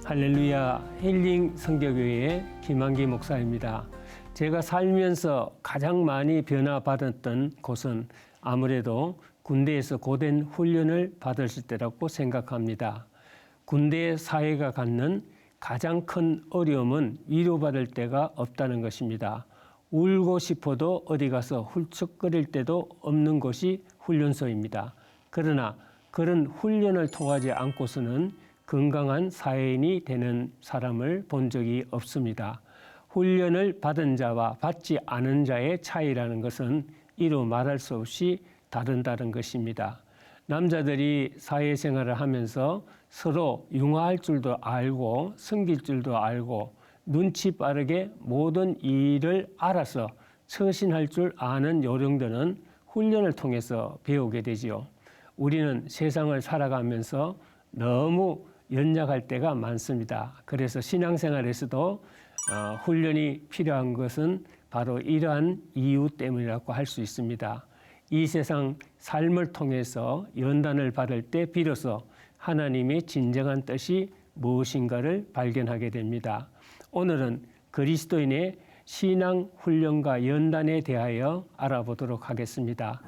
할렐루야 힐링 성교교회의 김한기 목사입니다. 제가 살면서 가장 많이 변화받았던 곳은 아무래도 군대에서 고된 훈련을 받았을 때라고 생각합니다. 군대 사회가 갖는 가장 큰 어려움은 위로받을 데가 없다는 것입니다. 울고 싶어도 어디 가서 훌쩍거릴 데도 없는 곳이 훈련소입니다. 그러나 그런 훈련을 통하지 않고서는 건강한 사회인이 되는 사람을 본 적이 없습니다. 훈련을 받은 자와 받지 않은 자의 차이라는 것은 이루 말할 수 없이 다른다는 것입니다. 남자들이 사회생활을 하면서 서로 융화할 줄도 알고 섬길 줄도 알고 눈치 빠르게 모든 일을 알아서 처신할 줄 아는 요령들은 훈련을 통해서 배우게 되지요. 우리는 세상을 살아가면서 너무 연약할 때가 많습니다. 그래서 신앙생활에서도 훈련이 필요한 것은 바로 이러한 이유 때문이라고 할 수 있습니다. 이 세상 삶을 통해서 연단을 받을 때 비로소 하나님의 진정한 뜻이 무엇인가를 발견하게 됩니다. 오늘은 그리스도인의 신앙 훈련과 연단에 대하여 알아보도록 하겠습니다.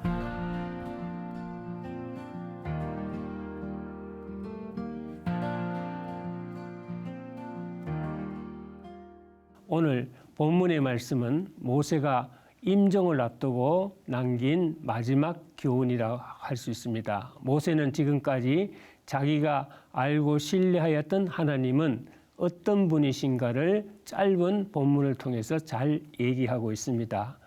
오늘 본문의 말씀은 모세가 임종을 앞두고 남긴 마지막 교훈이라고 할 수 있습니다. 모세는 지금까지 자기가 알고 신뢰하였던 하나님은 어떤 분이신가를 짧은 본문을 통해서 잘 얘기하고 있습니다.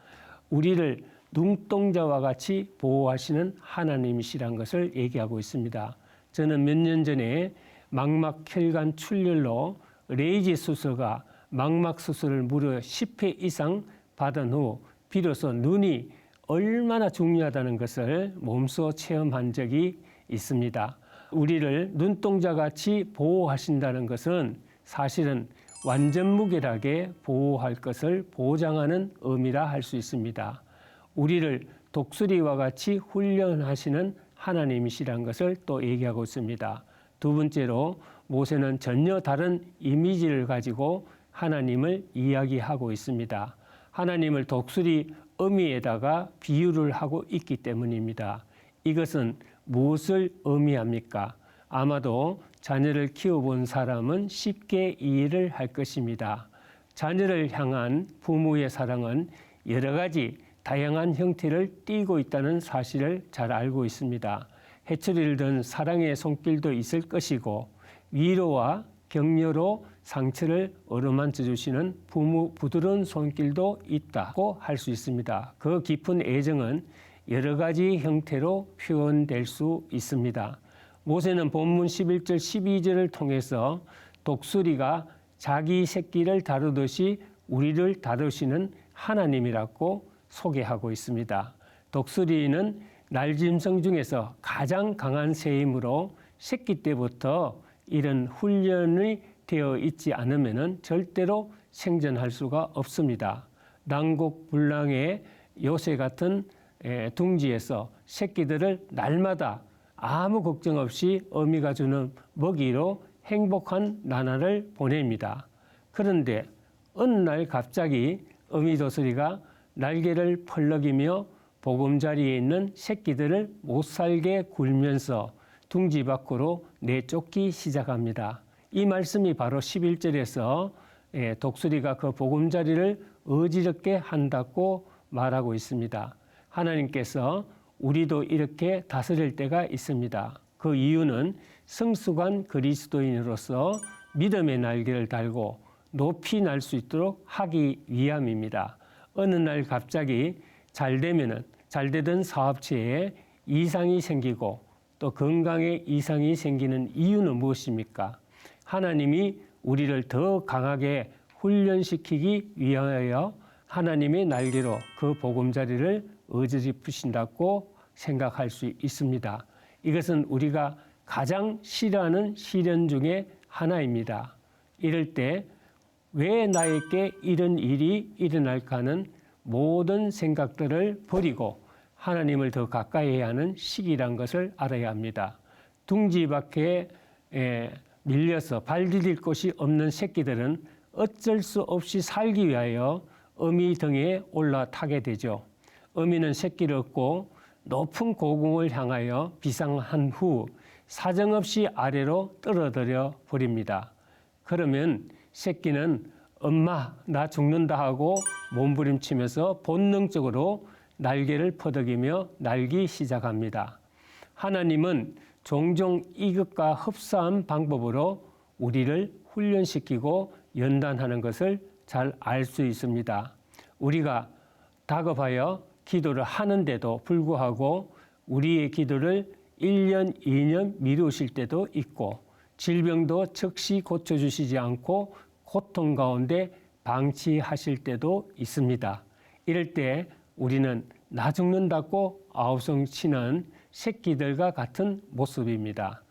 우리를 눈동자와 같이 보호하시는 하나님이시란 것을 얘기하고 있습니다. 저는 몇 년 전에 망막혈관 출혈로 레이지 수술과 망막 수술을 무려 10회 이상 받은 후 비로소 눈이 얼마나 중요하다는 것을 몸소 체험한 적이 있습니다. 우리를 눈동자같이 보호하신다는 것은 사실은 완전무결하게 보호할 것을 보장하는 의미라 할 수 있습니다. 우리를 독수리와 같이 훈련하시는 하나님이시라는 것을 또 얘기하고 있습니다. 두 번째로 모세는 전혀 다른 이미지를 가지고 하나님을 이야기하고 있습니다. 하나님을 독수리 어미에다가 비유를 하고 있기 때문입니다. 이것은 무엇을 의미합니까? 아마도 자녀를 키워본 사람은 쉽게 이해를 할 것입니다. 자녀를 향한 부모의 사랑은 여러 가지 다양한 형태를 띠고 있다는 사실을 잘 알고 있습니다. 해초리를 든 사랑의 손길도 있을 것이고 위로와 격려로 상처를 어루만져 주시는 부모 부드러운 손길도 있다고 할 수 있습니다. 그 깊은 애정은 여러 가지 형태로 표현될 수 있습니다. 모세는 본문 11절 12절을 통해서 독수리가 자기 새끼를 다루듯이 우리를 다루시는 하나님이라고 소개하고 있습니다. 독수리는 날짐승 중에서 가장 강한 새이므로 새끼 때부터 이런 훈련이 되어 있지 않으면 절대로 생존할 수가 없습니다. 난곡불랑의 요새 같은 둥지에서 새끼들을 날마다 아무 걱정 없이 어미가 주는 먹이로 행복한 나날을 보냅니다. 그런데 어느 날 갑자기 어미 독수리가 날개를 펄럭이며 보금자리에 있는 새끼들을 못살게 굴면서 둥지 밖으로 내쫓기 시작합니다. 이 말씀이 바로 11절에서 독수리가 그 보금자리를 어지럽게 한다고 말하고 있습니다. 하나님께서 우리도 이렇게 다스릴 때가 있습니다. 그 이유는 성숙한 그리스도인으로서 믿음의 날개를 달고 높이 날 수 있도록 하기 위함입니다. 어느 날 갑자기 잘 되던 사업체에 이상이 생기고 또 건강에 이상이 생기는 이유는 무엇입니까? 하나님이 우리를 더 강하게 훈련시키기 위하여 하나님의 날개로 그 보금자리를 어지럽히신다고 생각할 수 있습니다. 이것은 우리가 가장 싫어하는 시련 중에 하나입니다. 이럴 때 왜 나에게 이런 일이 일어날까 하는 모든 생각들을 버리고 하나님을 더 가까이 해야 하는 시기란 것을 알아야 합니다. 둥지 밖에 밀려서 발 디딜 곳이 없는 새끼들은 어쩔 수 없이 살기 위하여 어미 등에 올라타게 되죠. 어미는 새끼를 얻고 높은 고궁을 향하여 비상한 후 사정없이 아래로 떨어뜨려 버립니다. 그러면 새끼는 엄마 나 죽는다 하고 몸부림치면서 본능적으로 날개를 퍼덕이며 날기 시작합니다. 하나님은 종종 이것과 흡사한 방법으로 우리를 훈련시키고 연단하는 것을 잘 알 수 있습니다. 우리가 다급하여 기도를 하는데도 불구하고 우리의 기도를 1년, 2년 미루실 때도 있고 질병도 즉시 고쳐주시지 않고 고통 가운데 방치하실 때도 있습니다. 이럴 때 우리는 나 죽는다고 아우성 치는 새끼들과 같은 모습입니다.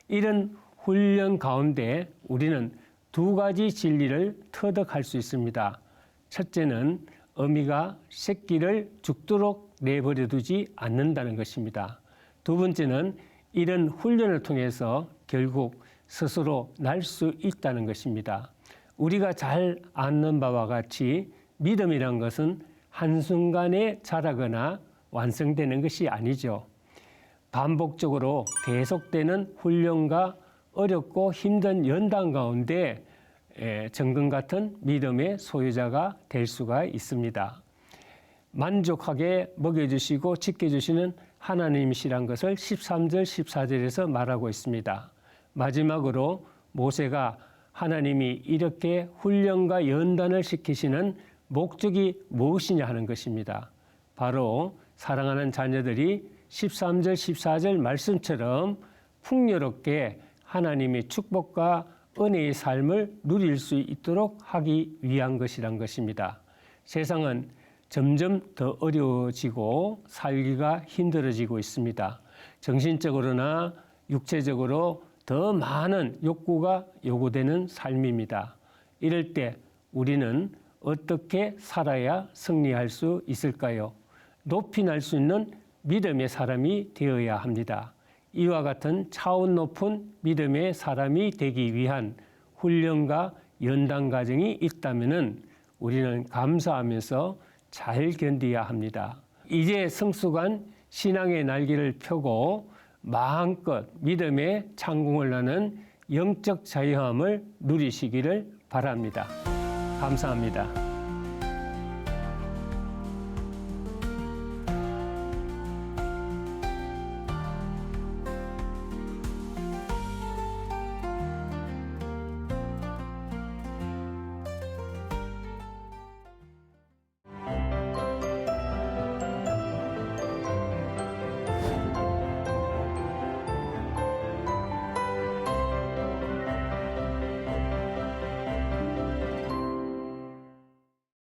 이런 훈련 가운데 우리는 두 가지 진리를 터득할 수 있습니다. 첫째는 어미가 새끼를 죽도록 내버려 두지 않는다는 것입니다. 두 번째는 이런 훈련을 통해서 결국 스스로 날 수 있다는 것입니다. 우리가 잘 아는 바와 같이 믿음이란 것은 한순간에 자라거나 완성되는 것이 아니죠. 반복적으로 계속되는 훈련과 어렵고 힘든 연단 가운데 정금 같은 믿음의 소유자가 될 수가 있습니다. 만족하게 먹여주시고 지켜주시는 하나님이시란 것을 13절, 14절에서 말하고 있습니다. 마지막으로 모세가 하나님이 이렇게 훈련과 연단을 시키시는 목적이 무엇이냐 하는 것입니다. 바로 사랑하는 자녀들이 13절, 14절 말씀처럼 풍요롭게 하나님의 축복과 은혜의 삶을 누릴 수 있도록 하기 위한 것이란 것입니다. 세상은 점점 더 어려워지고 살기가 힘들어지고 있습니다. 정신적으로나 육체적으로 더 많은 욕구가 요구되는 삶입니다. 이럴 때 우리는 어떻게 살아야 승리할 수 있을까요? 높이 날 수 있는 믿음의 사람이 되어야 합니다. 이와 같은 차원 높은 믿음의 사람이 되기 위한 훈련과 연단 과정이 있다면 우리는 감사하면서 잘 견뎌야 합니다. 이제 성숙한 신앙의 날개를 펴고 마음껏 믿음의 창공을 나는 영적 자유함을 누리시기를 바랍니다. 감사합니다.